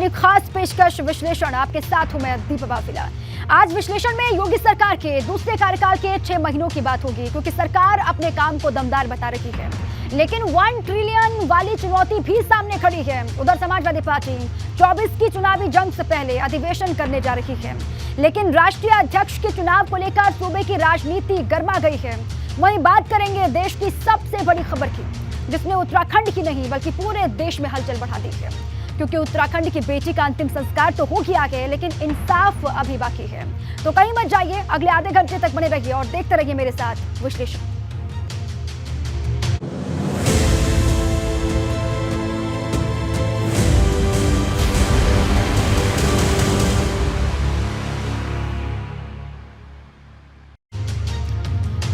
हमारी खास पेशकश विश्लेषण। आपके साथ हूं मैं दीपा बाफिला। आज विश्लेषण में योगी सरकार के दूसरे कार्यकाल के 6 महीनों की बात होगी, क्योंकि सरकार अपने काम को दमदार बता रही है, लेकिन 1 ट्रिलियन वाली चुनौती भी सामने खड़ी है। उधर समाजवादी पार्टी 24 की चुनावी जंग से पहले अधिवेशन करने जा रही है, लेकिन राष्ट्रीय अध्यक्ष के चुनाव को लेकर सूबे की राजनीति गर्मा गई है। वहीं बात करेंगे देश की सबसे बड़ी खबर की, जिसने उत्तराखंड की नहीं बल्कि पूरे देश में हलचल बढ़ा दी है, क्योंकि उत्तराखंड की बेटी का अंतिम संस्कार तो हो गया है, लेकिन इंसाफ अभी बाकी है। तो कहीं मत जाइए, अगले आधे घंटे तक बने रहिए और देखते रहिए मेरे साथ विश्लेषण।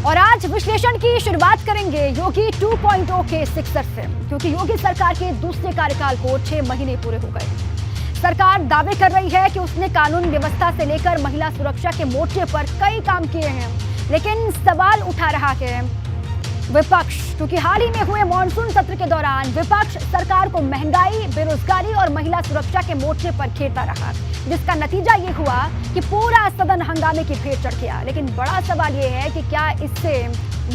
और आज विश्लेषण की शुरुआत करेंगे योगी 2.0 के सिक्सर से, क्योंकि योगी सरकार के दूसरे कार्यकाल को 6 महीने पूरे हो गए। सरकार दावे कर रही है कि उसने कानून व्यवस्था से लेकर महिला सुरक्षा के मोर्चे पर कई काम किए हैं, लेकिन सवाल उठा रहा है विपक्ष, क्योंकि हाल ही में हुए मॉनसून सत्र के दौरान विपक्ष सरकार को महंगाई, बेरोजगारी और महिला सुरक्षा के मोर्चे पर घेरता रहा, जिसका नतीजा ये हुआ कि पूरा सदन हंगामे की भेंट चढ़ गया। लेकिन बड़ा सवाल ये है कि क्या इससे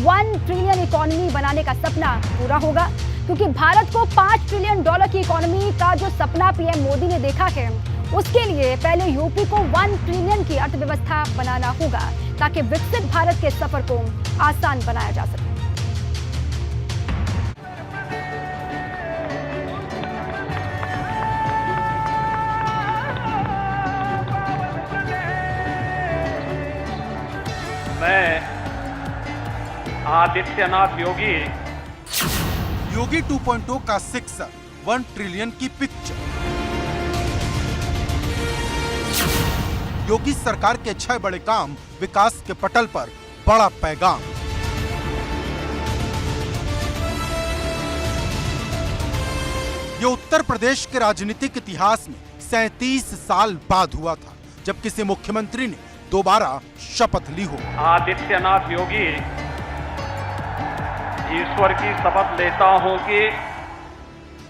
1 ट्रिलियन इकोनॉमी बनाने का सपना पूरा होगा, क्योंकि भारत को $5 ट्रिलियन की इकोनॉमी का जो सपना पीएम मोदी ने देखा है, उसके लिए पहले यूपी को 1 ट्रिलियन की अर्थव्यवस्था बनाना होगा, ताकि विकसित भारत के सफर को आसान बनाया जा सके। मैं आदित्यनाथ योगी 2.0 का सिक्सर, 1 ट्रिलियन की पिक्चर। योगी सरकार के 6 बड़े काम, विकास के पटल पर बड़ा पैगाम। ये उत्तर प्रदेश के राजनीतिक इतिहास में 37 साल बाद हुआ था, जब किसी मुख्यमंत्री ने दोबारा शपथ ली हो। आदित्यनाथ योगी ईश्वर की शपथ लेता हूं कि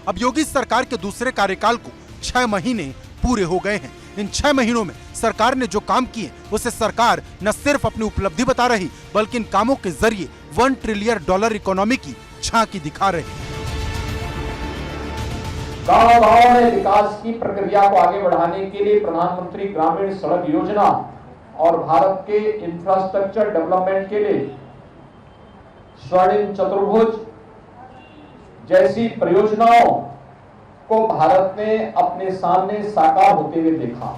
अब योगी सरकार के दूसरे कार्यकाल को 6 महीने पूरे हो गए हैं। इन 6 महीनों में सरकार ने जो काम किए, उसे सरकार न सिर्फ अपनी उपलब्धि बता रही, बल्कि इन कामों के जरिए $1 ट्रिलियन इकोनॉमी की झांकी दिखा रही। गांव-गांव में विकास की प्रक्रिया को आगे बढ़ाने के लिए प्रधानमंत्री ग्रामीण सड़क योजना और भारत के इंफ्रास्ट्रक्चर डेवलपमेंट के लिए स्वर्णिम चतुर्भुज जैसी परियोजनाओं को भारत ने अपने सामने साकार होते हुए देखा।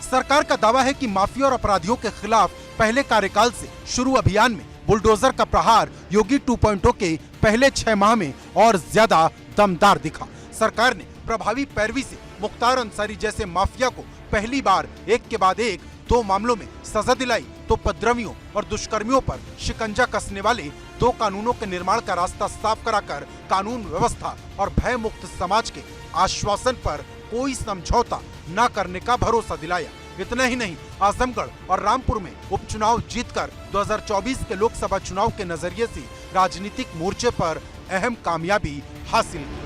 सरकार का दावा है कि माफिया और अपराधियों के खिलाफ पहले कार्यकाल से शुरू अभियान में बुलडोजर का प्रहार योगी 2.0 के पहले 6 माह में और ज्यादा दमदार दिखा। सरकार ने प्रभावी पैरवी से मुख्तार अंसारी जैसे माफिया को पहली बार एक के बाद एक 2 मामलों में सजा दिलाई, तो उपद्रवियों और दुष्कर्मियों पर शिकंजा कसने वाले 2 कानूनों के निर्माण का रास्ता साफ कराकर कानून व्यवस्था और भय मुक्त समाज के आश्वासन पर कोई समझौता न करने का भरोसा दिलाया। इतना ही नहीं, आजमगढ़ और रामपुर में उपचुनाव जीतकर 2024 के लोकसभा चुनाव के नजरिए से राजनीतिक मोर्चे पर अहम कामयाबी हासिल की।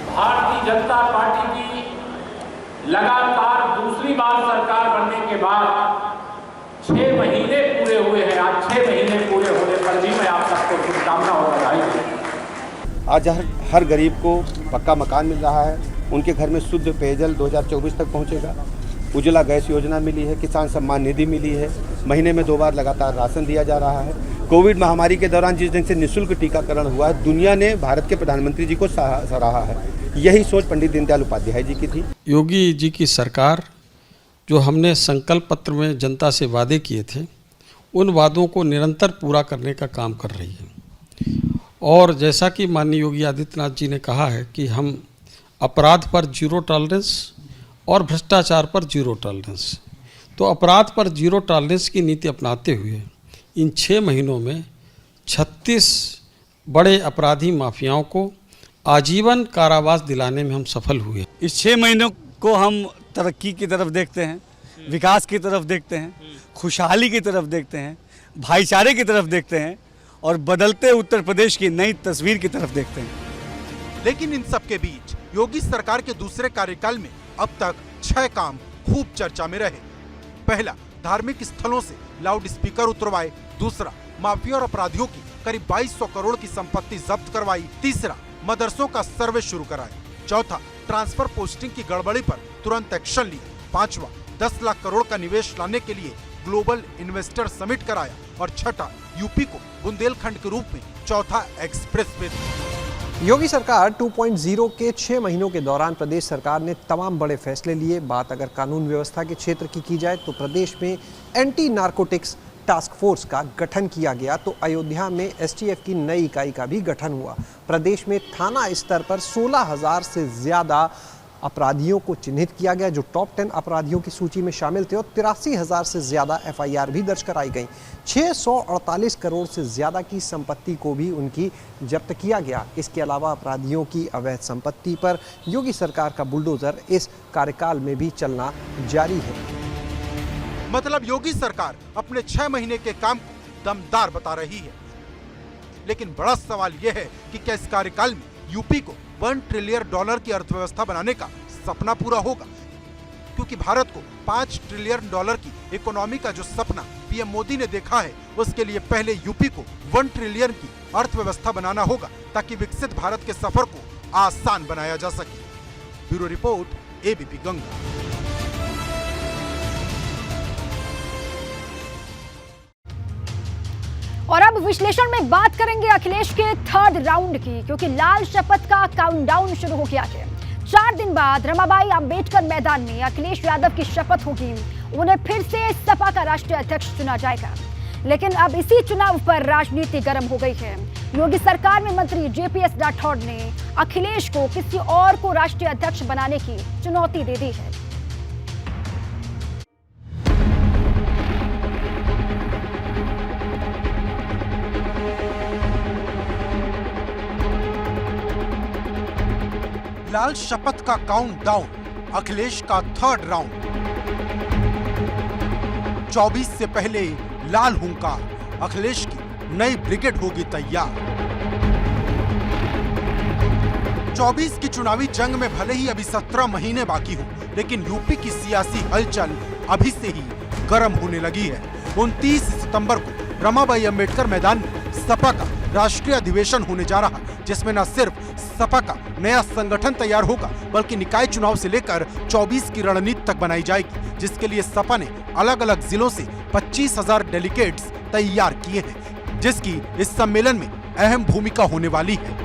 भारतीय जनता पार्टी की लगातार दूसरी बार सरकार बनने के बाद 6 महीने पूरे हुए हैं। आज 6 महीने पूरे होने पर भी मैं आप सबको शुभकामना और बधाई देता हूं। आज हर गरीब को पक्का मकान मिल रहा है, उनके घर में शुद्ध पेयजल 2024 तक पहुंचेगा। उज्ज्वला गैस योजना मिली है, किसान सम्मान निधि मिली है, महीने में 2 बार लगातार राशन दिया जा रहा है। कोविड महामारी के दौरान जिस दिन से निःशुल्क टीकाकरण हुआ है, दुनिया ने भारत के प्रधानमंत्री जी को सराहा है। यही सोच पंडित दीनदयाल उपाध्याय जी की थी। योगी जी की सरकार जो हमने संकल्प पत्र में जनता से वादे किए थे, उन वादों को निरंतर पूरा करने का काम कर रही है। और जैसा कि माननीय योगी आदित्यनाथ जी ने कहा है कि हम अपराध पर 0 टॉलरेंस और भ्रष्टाचार पर 0 टॉलरेंस, तो अपराध पर 0 टॉलरेंस की नीति अपनाते हुए इन 6 महीनों में 36 बड़े अपराधी माफियाओं को आजीवन कारावास दिलाने में हम सफल हुए। इस 6 महीनों को हम तरक्की की तरफ देखते हैं, विकास की तरफ देखते हैं, खुशहाली की तरफ देखते हैं, भाईचारे की तरफ देखते हैं और बदलते उत्तर प्रदेश की नई तस्वीर की तरफ देखते हैं। लेकिन इन सब के बीच योगी सरकार के दूसरे कार्यकाल में अब तक 6 काम खूब चर्चा में रहे। पहला, धार्मिक स्थलों से लाउड स्पीकर उतरवाए। दूसरा, माफिया और अपराधियों की करीब 2200 करोड़ की संपत्ति जब्त करवाई। तीसरा, मदरसों का सर्वे शुरू कराया। चौथा, ट्रांसफर पोस्टिंग की गड़बड़ी पर तुरंत एक्शन लिए। पांचवा, 10 लाख करोड़ का निवेश लाने के लिए ग्लोबल इन्वेस्टर समिट कराया। और छठा, यूपी को बुंदेलखंड के रूप में चौथा एक्सप्रेसवे। योगी सरकार 2.0 के 6 महीनों के दौरान प्रदेश सरकार ने तमाम बड़े फैसले लिए। बात अगर कानून व्यवस्था के क्षेत्र की जाए तो प्रदेश में एंटी नारकोटिक्स टास्क फोर्स का गठन किया गया, तो अयोध्या में एसटीएफ की नई इकाई का भी गठन हुआ। प्रदेश में थाना स्तर पर 16,000 से ज्यादा अपराधियों को चिन्हित किया गया जो टॉप 10 अपराधियों की सूची में शामिल थे, और 83,000 से ज्यादा एफआईआर भी दर्ज कराई गई। 648 करोड़ से ज्यादा की संपत्ति को भी उनकी जब्त किया गया। इसके अलावा अपराधियों की अवैध संपत्ति पर योगी सरकार का बुलडोजर इस कार्यकाल में भी चलना जारी है। मतलब योगी सरकार अपने 6 महीने के काम को दमदार बता रही है। लेकिन बड़ा सवाल यह है कि क्या इस कार्यकाल में यूपी को $1 ट्रिलियन की अर्थव्यवस्था बनाने का सपना पूरा होगा? क्योंकि भारत को $5 ट्रिलियन की इकोनॉमी का जो सपना पीएम मोदी ने देखा है, उसके लिए पहले यूपी को 1 ट्रिलियन की अर्थव्यवस्था बनाना होगा ताकि विकसित भारत के सफर को आसान बनाया जा सके। Bureau report, ABP Ganga. और अब विश्लेषण में बात करेंगे अखिलेश के 3rd राउंड की, क्योंकि लाल शपथ का काउंटडाउन शुरू हो गया है। 4 दिन बाद रमाबाई अंबेडकर मैदान में अखिलेश यादव की शपथ होगी। उन्हें फिर से सपा का राष्ट्रीय अध्यक्ष चुना जाएगा। लेकिन अब इसी चुनाव पर राजनीति गर्म हो गई है। योगी सरकार में मंत्री जेपीएस राठौड़ ने अखिलेश को किसी और को राष्ट्रीय अध्यक्ष बनाने की चुनौती दे दी है। लाल शपथ का काउंटडाउन, अखिलेश का 3rd राउंड। 24 से पहले लाल हुंकार, अखिलेश की नई ब्रिगेड होगी तैयार। 24 की चुनावी जंग में भले ही अभी 17 महीने बाकी हो, लेकिन यूपी की सियासी हलचल अभी से ही गर्म होने लगी है। 29 सितंबर को रमाबाई अंबेडकर मैदान में सपा का राष्ट्रीय अधिवेशन होने जा रहा, जिसमें न सिर्फ सपा का नया संगठन तैयार होगा, बल्कि निकाय चुनाव से लेकर 24 की रणनीति तक बनाई जाएगी, जिसके लिए सपा ने अलग अलग जिलों से 25,000 डेलीगेट्स तैयार किए हैं, जिसकी इस सम्मेलन में अहम भूमिका होने वाली है।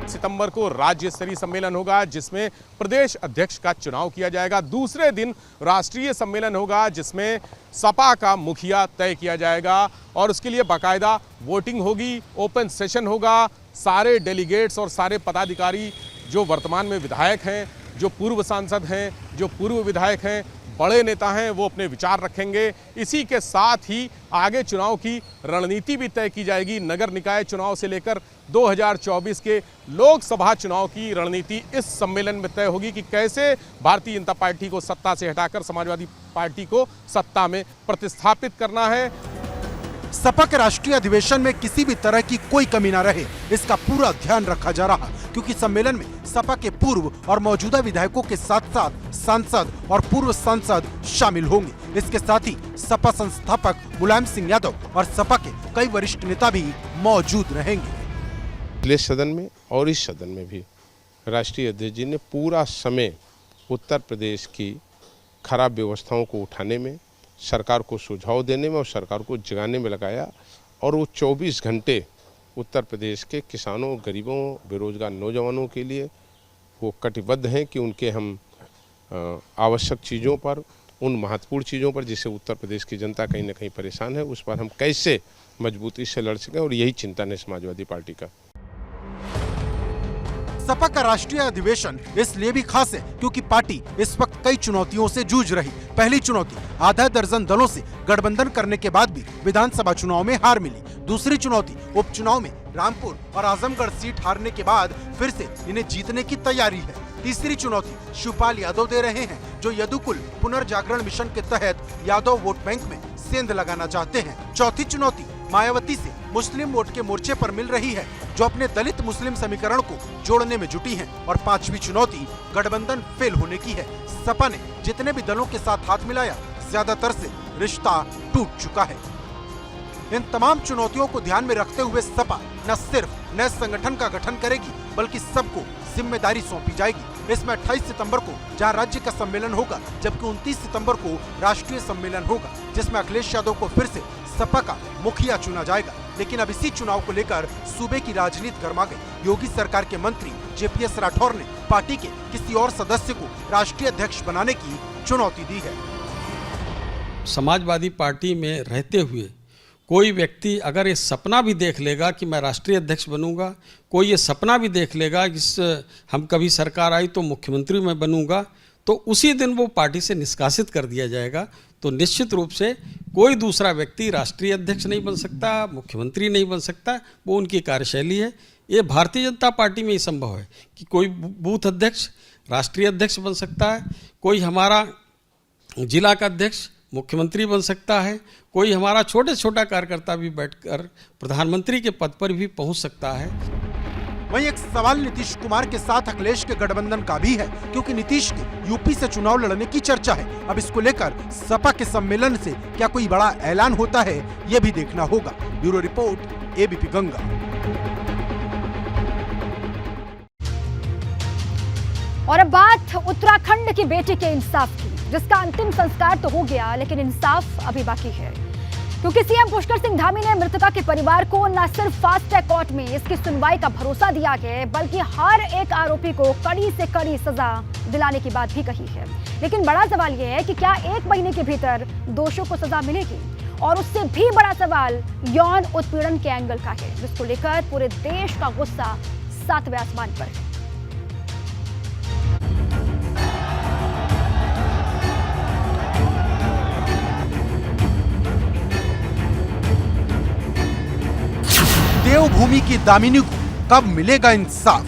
सितंबर को राज्य स्तरीय सम्मेलन होगा जिसमें प्रदेश अध्यक्ष का चुनाव किया जाएगा। दूसरे दिन राष्ट्रीय सम्मेलन होगा जिसमें सपा का मुखिया तय किया जाएगा और उसके लिए बाकायदा वोटिंग होगी, ओपन सेशन होगा। सारे डेलीगेट्स और सारे पदाधिकारी जो वर्तमान में विधायक हैं, जो पूर्व सांसद हैं, जो पूर्व विधायक हैं, बड़े नेता हैं, वो अपने विचार रखेंगे। इसी के साथ ही आगे चुनाव की रणनीति भी तय की जाएगी। नगर निकाय चुनाव से लेकर 2024 के लोकसभा चुनाव की रणनीति इस सम्मेलन में तय होगी कि कैसे भारतीय जनता पार्टी को सत्ता से हटाकर समाजवादी पार्टी को सत्ता में प्रतिस्थापित करना है। सपा के राष्ट्रीय अधिवेशन में किसी भी तरह की कोई कमी न रहे, इसका पूरा ध्यान रखा जा रहा, क्योंकि सम्मेलन में सपा के पूर्व और मौजूदा विधायकों के साथ साथ सांसद और पूर्व सांसद शामिल होंगे। इसके साथ ही सपा संस्थापक मुलायम सिंह यादव और सपा के कई वरिष्ठ नेता भी मौजूद रहेंगे। पिछले सदन में और इस सदन में भी राष्ट्रीय अध्यक्ष जी ने पूरा समय उत्तर प्रदेश की खराब व्यवस्थाओं को उठाने में, सरकार को सुझाव देने में और सरकार को जगाने में लगाया। और वो 24 घंटे उत्तर प्रदेश के किसानों, गरीबों, बेरोजगार नौजवानों के लिए वो कटिबद्ध हैं कि उनके हम आवश्यक चीज़ों पर, उन महत्वपूर्ण चीज़ों पर जिससे उत्तर प्रदेश की जनता कहीं ना कहीं परेशान है, उस पर हम कैसे मजबूती से लड़ सकें। और यही चिंतन है समाजवादी पार्टी का। सपा का राष्ट्रीय अधिवेशन इसलिए भी खास है क्योंकि पार्टी इस वक्त कई चुनौतियों से जूझ रही। पहली चुनौती, आधा दर्जन दलों से गठबंधन करने के बाद भी विधानसभा चुनाव में हार मिली। दूसरी चुनौती, उपचुनाव में रामपुर और आजमगढ़ सीट हारने के बाद फिर से इन्हें जीतने की तैयारी है। तीसरी चुनौती शिवपाल यादव दे रहे हैं, जो यदुकुल पुनर्जागरण मिशन के तहत यादव वोट बैंक में सेंध लगाना चाहते हैं। चौथी चुनौती, मायावती से मुस्लिम वोट के मोर्चे पर मिल रही है, जो अपने दलित मुस्लिम समीकरण को जोड़ने में जुटी है। और पांचवी चुनौती गठबंधन फेल होने की है। सपा ने जितने भी दलों के साथ हाथ मिलाया, ज्यादातर से रिश्ता टूट चुका है। इन तमाम चुनौतियों को ध्यान में रखते हुए सपा न सिर्फ नए संगठन का गठन करेगी, बल्कि सबको जिम्मेदारी सौंपी जाएगी। इसमें 28 सितंबर को जहां राज्य का सम्मेलन होगा, जबकि 29 सितंबर को राष्ट्रीय सम्मेलन होगा, जिसमें अखिलेश यादव को फिर से सपा का मुखिया चुना जाएगा। लेकिन अब इसी चुनाव को लेकर सूबे की राजनीति गर्मा गई। योगी सरकार के मंत्री जेपीएस राठौर ने पार्टी के किसी और सदस्य को राष्ट्रीय अध्यक्ष बनाने की चुनौती दी है। समाजवादी पार्टी में रहते हुए कोई व्यक्ति अगर ये सपना भी देख लेगा कि मैं राष्ट्रीय अध्यक्ष बनूंगा, कोई ये सपना भी देख लेगा कि हम कभी सरकार आई तो मुख्यमंत्री मैं बनूंगा, तो उसी दिन वो पार्टी से निष्कासित कर दिया जाएगा। तो निश्चित रूप से कोई दूसरा व्यक्ति राष्ट्रीय अध्यक्ष नहीं बन सकता, मुख्यमंत्री नहीं बन सकता, वो उनकी कार्यशैली है। ये भारतीय जनता पार्टी में ही संभव है कि कोई बूथ अध्यक्ष राष्ट्रीय अध्यक्ष बन सकता है, कोई हमारा जिला का अध्यक्ष मुख्यमंत्री बन सकता है, कोई हमारा छोटा कार्यकर्ता भी बैठकर प्रधानमंत्री के पद पर भी पहुंच सकता है। वहीं एक सवाल नीतीश कुमार के साथ अखिलेश के गठबंधन का भी है, क्योंकि नीतीश के यूपी से चुनाव लड़ने की चर्चा है। अब इसको लेकर सपा के सम्मेलन से क्या कोई बड़ा ऐलान होता है, ये भी देखना होगा। Bureau report, ABP Ganga. और अब बात उत्तराखंड की बेटी के इंसाफ की, जिसका अंतिम संस्कार तो हो गया, लेकिन इंसाफ अभी बाकी है। क्योंकि सीएम पुष्कर सिंह धामी ने मृतका के परिवार को न सिर्फ फास्ट ट्रैक कोर्ट में इसकी सुनवाई का भरोसा दिया है, बल्कि हर एक आरोपी को कड़ी से कड़ी सजा दिलाने की बात भी कही है। लेकिन बड़ा सवाल यह है कि क्या 1 महीने के भीतर दोषियों को सजा मिलेगी? और उससे भी बड़ा सवाल यौन उत्पीड़न के एंगल का है, जिसको लेकर पूरे देश का गुस्सा 7वें आसमान पर है। देवभूमि की दामिनी को कब मिलेगा इंसाफ?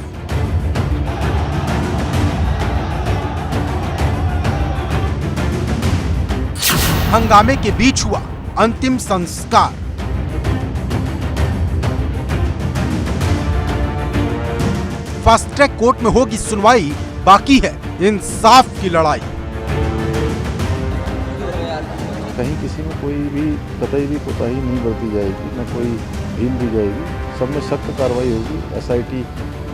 हंगामे के बीच हुआ अंतिम संस्कार। फास्ट ट्रैक कोर्ट में होगी सुनवाई, बाकी है इंसाफ की लड़ाई। कहीं किसी में कोई भी कतई भी कोताही नहीं बरती जाएगी, न कोई ढील दी जाएगी। सब में सख्त कार्रवाई होगी। एसआईटी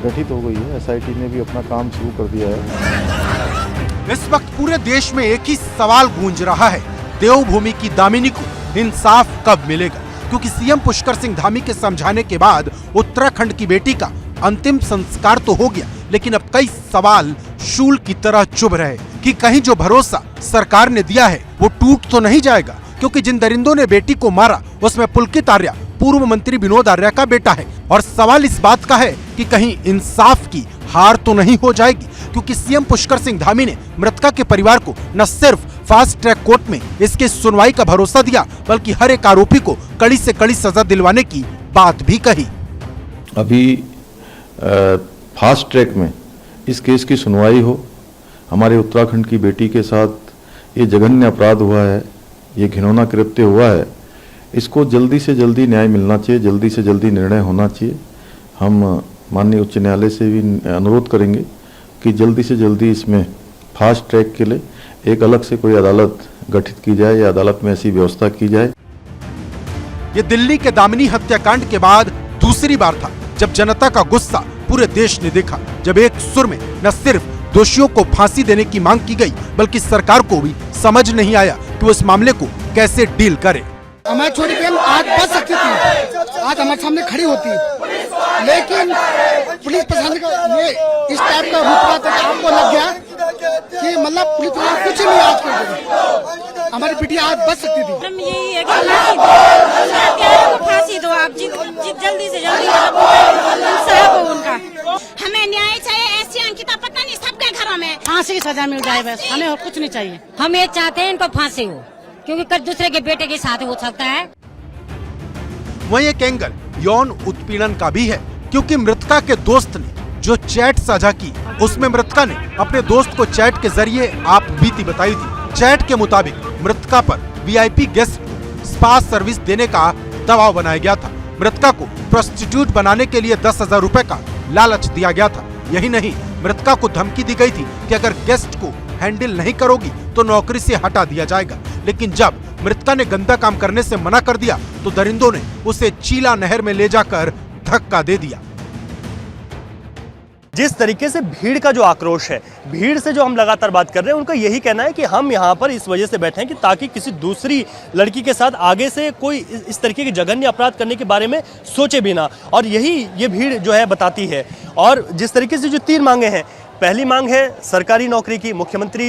गठित हो गई है, एसआईटी ने भी अपना काम शुरू कर दिया है। इस वक्त पूरे देश में एक ही सवाल गूंज रहा है, देवभूमि की दामिनी को इंसाफ कब मिलेगा? क्योंकि सीएम पुष्कर सिंह धामी के समझाने के बाद उत्तराखंड की बेटी का अंतिम संस्कार तो हो गया, लेकिन अब कई सवाल शूल की तरह चुभ रहे कि कहीं जो भरोसा सरकार ने दिया है वो टूट तो नहीं जाएगा। क्योंकि जिन दरिंदों ने बेटी को मारा उसमें पुलकित आर्या पूर्व मंत्री विनोद आर्या का बेटा है। और सवाल इस बात का है कि कहीं इंसाफ की हार तो नहीं हो जाएगी, क्योंकि सीएम पुष्कर सिंह धामी ने मृतका के परिवार को न सिर्फ फास्ट ट्रैक कोर्ट में इसके सुनवाई का भरोसा दिया, बल्कि हर एक आरोपी को कड़ी से कड़ी सजा दिलवाने की बात भी कही। अभी फास्ट ट्रैक में इस केस की सुनवाई हो। हमारे उत्तराखंड की बेटी के साथ ये जघन्य अपराध हुआ है, ये घिनौना कृत्य हुआ है, इसको जल्दी से जल्दी न्याय मिलना चाहिए, जल्दी से जल्दी निर्णय होना चाहिए। हम माननीय उच्च न्यायालय से भी अनुरोध करेंगे कि जल्दी से जल्दी इसमें फास्ट ट्रैक के लिए एक अलग से कोई अदालत गठित की जाए या अदालत में ऐसी व्यवस्था की जाए। ये दिल्ली के दामिनी हत्याकांड के बाद दूसरी बार था जब जनता का गुस्सा पूरे देश ने देखा, जब एक सुर में न सिर्फ दोषियों को फांसी देने की मांग की गई, बल्कि सरकार को भी समझ नहीं आया कि वो इस मामले को कैसे डील करे। हमारी छोटी बहन आज बच सकती थी, आज हमारे सामने खड़ी होती, लेकिन पुलिस प्रशासन का ये इस टाइप का रूप तो आपको लग गया कि मतलब पुलिस प्रशासन कुछ नहीं आज कर, हमारी बेटियां आज बच सकती थी। हम यही है कि फांसी दो आप, जल्दी से जल्दी इंसाफ हो उनका। हमें न्याय चाहिए। ऐसी अंकिता पता नहीं सबके घरों में फांसी की सजा मिल जाए, बस हमें और कुछ नहीं चाहिए। हम ये चाहते हैं इनको फांसी हो, क्योंकि कल दूसरे के बेटे के साथ हो सकता है। वहीं एक एंगल यौन उत्पीड़न का भी है, क्योंकि मृतका के दोस्त ने जो चैट साझा की, उसमें मृतका ने अपने दोस्त को चैट के जरिए आप बीती बताई थी। चैट के मुताबिक मृतका पर वीआईपी गेस्ट को स्पा सर्विस देने का दबाव बनाया गया था। मृतका को प्रोस्टिट्यूट बनाने के लिए 10,000 रुपए का लालच दिया गया था। यही नहीं, मृतका को धमकी दी गई थी कि अगर गेस्ट को हैंडल नहीं करोगी तो नौकरी से हटा दिया जाएगा। लेकिन जब मृतका ने गंदा काम करने से मना कर दिया तो दरिंदों ने उसे चीला नहर में ले जाकर धक्का दे दिया। जिस तरीके से भीड़ का जो आक्रोश है, भीड़ से जो हम लगातार बात कर रहे हैं, उनका यही कहना है कि हम यहाँ पर इस वजह से बैठे हैं कि ताकि किसी दूसरी लड़की के साथ आगे से कोई इस तरीके के जघन्य अपराध करने के बारे में सोचे भी ना। और यही ये भीड़ जो है बताती है। और जिस तरीके से जो 3 मांगे हैं, पहली मांग है सरकारी नौकरी की। मुख्यमंत्री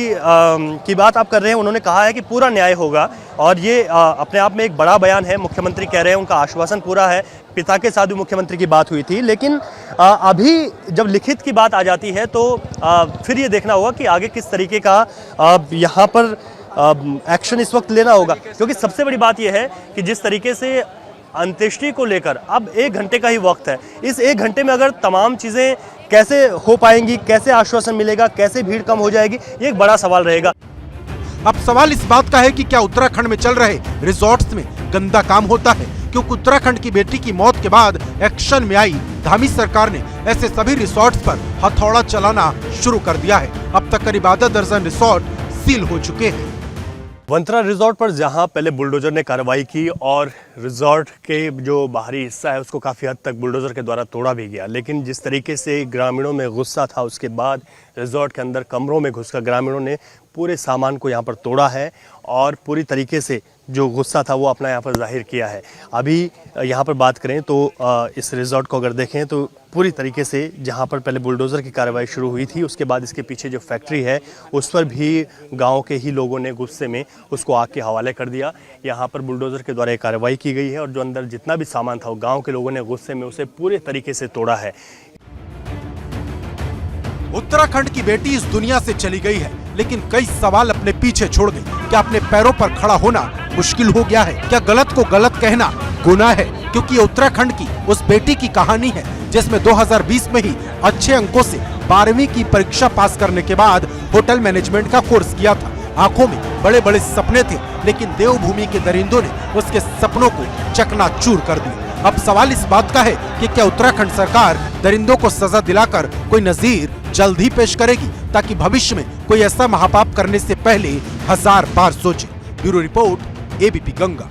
की बात आप कर रहे हैं, उन्होंने कहा है कि पूरा न्याय होगा और ये अपने आप में एक बड़ा बयान है। मुख्यमंत्री कह रहे हैं, उनका आश्वासन पूरा है। पिता के साथ भी मुख्यमंत्री की बात हुई थी, लेकिन अभी जब लिखित की बात आ जाती है तो फिर ये देखना होगा कि आगे किस तरीके का यहाँ पर एक्शन इस वक्त लेना होगा। क्योंकि सबसे बड़ी बात यह है कि जिस तरीके से अंत्येष्टि को लेकर अब 1 घंटे का ही वक्त है, इस 1 घंटे में अगर तमाम चीज़ें कैसे हो पाएंगी, कैसे आश्वासन मिलेगा, कैसे भीड़ कम हो जाएगी, ये एक बड़ा सवाल रहेगा। अब सवाल इस बात का है कि क्या उत्तराखंड में चल रहे रिजॉर्ट्स में गंदा काम होता है? क्योंकि उत्तराखंड की बेटी की मौत के बाद एक्शन में आई धामी सरकार ने ऐसे सभी रिसोर्ट्स पर हथौड़ा चलाना शुरू कर दिया है। अब तक करीब आधा दर्जन रिसोर्ट सील हो चुके हैं। वंतरा रिजॉर्ट पर जहां पहले बुलडोजर ने कार्रवाई की और रिजॉर्ट के जो बाहरी हिस्सा है उसको काफ़ी हद तक बुलडोजर के द्वारा तोड़ा भी गया, लेकिन जिस तरीके से ग्रामीणों में गुस्सा था, उसके बाद रिजॉर्ट के अंदर कमरों में घुसकर ग्रामीणों ने पूरे सामान को यहाँ पर तोड़ा है और पूरी तरीके से जो गुस्सा था वो अपना यहाँ पर जाहिर किया है। अभी यहाँ पर बात करें तो इस रिजॉर्ट को अगर देखें तो पूरी तरीके से जहाँ पर पहले बुलडोज़र की कार्रवाई शुरू हुई थी, उसके बाद इसके पीछे जो फैक्ट्री है उस पर भी गांव के ही लोगों ने गुस्से में उसको आग के हवाले कर दिया। यहाँ पर बुलडोज़र के द्वारा एक कार्रवाई की गई है और जो अंदर जितना भी सामान था वो गाँव के लोगों ने गुस्से में उसे पूरे तरीके से तोड़ा है। उत्तराखंड की बेटी इस दुनिया से चली गई है, लेकिन कई सवाल अपने पीछे छोड़ गई। क्या अपने पैरों पर खड़ा होना मुश्किल हो गया है? क्या गलत को गलत कहना गुनाह है? क्योंकि ये उत्तराखंड की उस बेटी की कहानी है जिसमें 2020 में ही अच्छे अंकों से 12वीं की परीक्षा पास करने के बाद होटल मैनेजमेंट का कोर्स किया था। आंखों में बड़े बड़े सपने थे, लेकिन देवभूमि के दरिंदों ने उसके सपनों को चकनाचूर कर दिया। अब सवाल इस बात का है कि क्या उत्तराखंड सरकार दरिंदों को सजा दिलाकर कोई नजीर जल्द ही पेश करेगी, ताकि भविष्य में कोई ऐसा महापाप करने से पहले 1000 बार सोचे। Bureau report, ABP Ganga.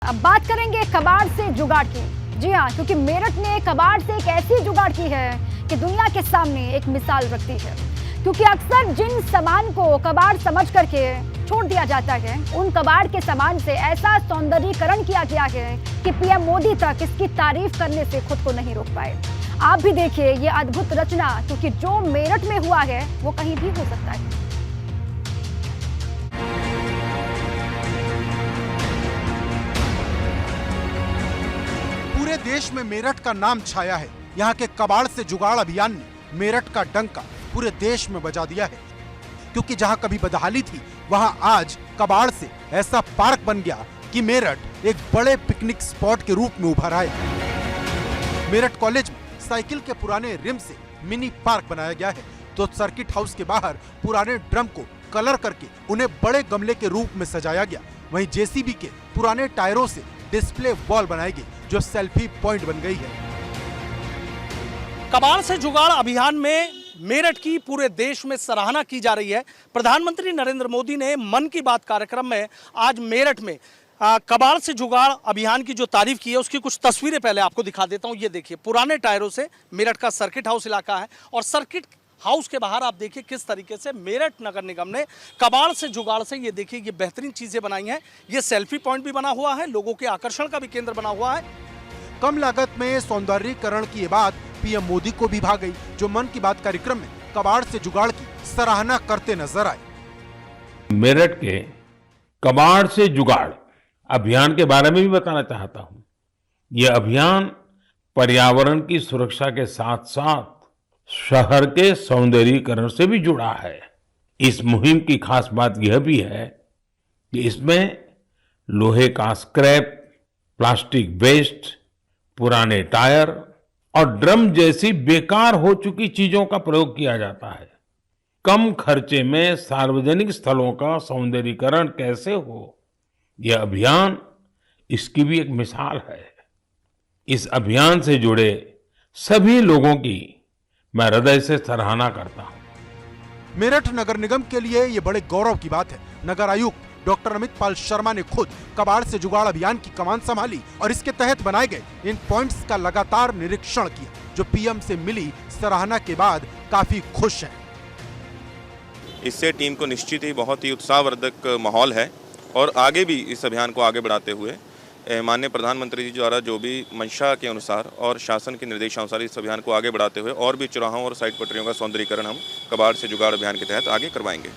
अब बात करेंगे कबाड़ से जुगाड़ की। जी हाँ, क्योंकि मेरठ ने कबाड़ से एक ऐसी जुगाड़ की है कि दुनिया के सामने एक मिसाल रखती है। क्योंकि अक्सर जिन सामान को कबाड़ समझ करके छोड़ दिया जाता है, उन कबाड़ के सामान से ऐसा सौंदर्यीकरण किया गया है कि पीएम मोदी तक इसकी तारीफ करने से खुद को नहीं रोक पाए। आप भी देखिए ये अद्भुत रचना, क्योंकि जो मेरठ में हुआ है वो कहीं भी हो सकता है। पूरे देश में मेरठ का नाम छाया है। यहाँ के कबाड़ से जुगाड़ अभियान ने मेरठ का डंका पूरे देश में बजा दिया है। क्योंकि जहाँ कभी बदहाली थी, वहाँ आज कबाड़ से ऐसा पार्क बन गया कि मेरठ एक बड़े पिकनिक स्पॉट के रूप में उभर आए। मेरठ कॉलेज में साइकिल के पुराने रिम से मिनी पार्क बनाया गया है, तो सर्किट हाउस के बाहर पुराने ड्रम को कलर करके उन्हें बड़े गमले के रूप में सजाया गया। वहीं जेसीबी के पुराने टायरों से डिस्प्ले वॉल बनाई गई, जो सेल्फी पॉइंट बन गई है। कबाड़ से जुगाड़ अभियान में मेरठ की पूरे देश में सराहना की जा रही है। प्रधानमंत्री नरेंद्र मोदी ने मन की बात कार्यक्रम में आज मेरठ में कबाड़ से जुगाड़ अभियान की जो तारीफ की है, उसकी कुछ तस्वीरें पहले आपको दिखा देता हूं। ये देखिए, पुराने टायरों से मेरठ का सर्किट हाउस इलाका है और सर्किट हाउस के बाहर आप देखिए किस तरीके से मेरठ नगर निगम ने कबाड़ से जुगाड़ से ये देखिए ये बेहतरीन चीजें बनाई हैं। ये सेल्फी पॉइंट भी बना हुआ है, लोगों के आकर्षण का भी केंद्र बना हुआ है। कम लागत में सौंदर्यीकरण की ये बात पीएम मोदी को भी भा गई, जो मन की बात कार्यक्रम में कबाड़ से जुगाड़ की सराहना करते नजर आए। मेरठ के कबाड़ से जुगाड़ अभियान के बारे में भी बताना चाहता हूं। यह अभियान पर्यावरण की सुरक्षा के साथ साथ शहर के सौंदर्यीकरण से भी जुड़ा है। इस मुहिम की खास बात यह भी है कि इसमें लोहे का स्क्रैप, प्लास्टिक वेस्ट, पुराने टायर और ड्रम जैसी बेकार हो चुकी चीजों का प्रयोग किया जाता है। कम खर्चे में सार्वजनिक स्थलों का सौंदर्यीकरण कैसे हो, यह अभियान इसकी भी एक मिसाल है। इस अभियान से जुड़े सभी लोगों की मैं हृदय से सराहना करता हूं। मेरठ नगर निगम के लिए ये बड़े गौरव की बात है। नगर आयुक्त डॉक्टर अमित पाल शर्मा ने खुद कबाड़ से जुगाड़ अभियान की कमान संभाली और इसके तहत बनाए गए इन पॉइंट्स का लगातार निरीक्षण किया, जो पीएम से मिली सराहना के बाद काफी खुश हैं। इससे टीम को निश्चित ही बहुत ही उत्साहवर्धक माहौल है और आगे भी इस अभियान को आगे बढ़ाते हुए माननीय प्रधानमंत्री जी द्वारा जो भी मंशा के अनुसार और शासन के निर्देशानुसार इस अभियान को आगे बढ़ाते हुए और भी चौराहों और साइड पटरियों का सौंदर्यीकरण हम कबाड़ से जुगाड़ अभियान के तहत आगे करवाएंगे।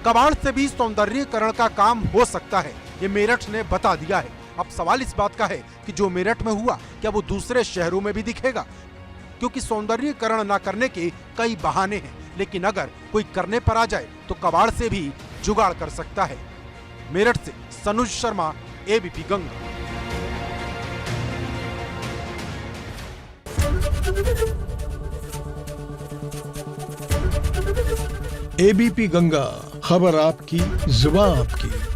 कबाड़ से भी सौंदर्यीकरण का काम हो सकता है, ये मेरठ ने बता दिया है। अब सवाल इस बात का है कि जो मेरठ में हुआ क्या वो दूसरे शहरों में भी दिखेगा, क्योंकि सौंदर्यीकरण न करने के कई बहाने हैं, लेकिन अगर कोई करने पर आ जाए तो कबाड़ से भी जुगाड़ कर सकता है। मेरठ से सनुज शर्मा, एबीपी गंगा। एबीपी गंगा, खबर आपकी, जुबान आपकी।